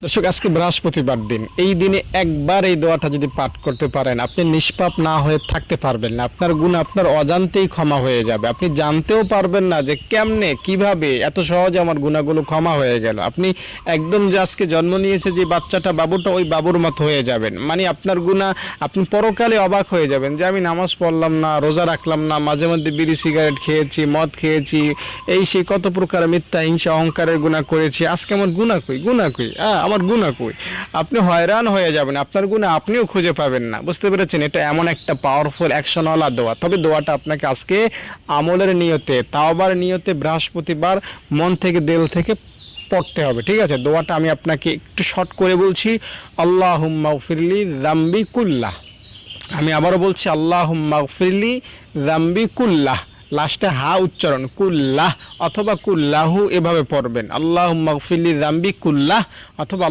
দর্শক, আজকে বৃহস্পতিবার দিন। এই দিনে একবার এই দোয়াটা যদি পাঠ করতে পারেন, আপনি নিষ্পাপ না হয়ে থাকতে পারবেন না। আপনার গুনাহ আপনার অজান্তেই ক্ষমা হয়ে যাবে। আপনি জানতেও পারবেন না যে কেমনে কিভাবে এত সহজে আমার গুনাহগুলো ক্ষমা হয়ে গেল। আপনি একদম যে আজকে জন্ম নিয়েছে যে বাচ্চাটা, বাবুটা, ওই বাবুর মতো হয়ে যাবেন। মানে আপনার গুনাহ আপনি পরকালে অবাক হয়ে যাবেন যে আমি নামাজ পড়লাম না, রোজা রাখলাম না, মাঝে মধ্যে বিড়ি সিগারেট খেয়েছি, মদ খেয়েছি, এই সেই কত প্রকার মিথ্যা, হিংসা, অহংকারের গুনাহ করেছি। আজকে আমার গুনাহ কই, গুনাহ কই, আমার গুনাহ কই। আপনি হয়রান হয়ে যাবেন, আপনার গুনাহ আপনিও খুঁজে পাবেন না। বুঝতে পেরেছেন? এটা এমন একটা পাওয়ারফুল অ্যাকশনওয়ালা দোয়া। তবে দোয়াটা আপনাকে আজকে আমলের নিয়তে, তাওবার নিয়তে, বৃহস্পতিবার মন থেকে, দিল থেকে পড়তে হবে। ঠিক আছে? দোয়াটা আমি আপনাকে একটু শর্ট করে বলছি। আল্লাহুম্মা গফিরলি যামবি কুল্লাহ। আমি আবারও বলছি, আল্লাহুম্মা গফিরলি যামবি কুল্লাহ। লাস্টে হা উচ্চারণ, কুল্লাহ অথবা কুল্লাহু এভাবে পড়বেন। আল্লাহুম্মা গফিরলি যামবি কুল্লাহ অথবা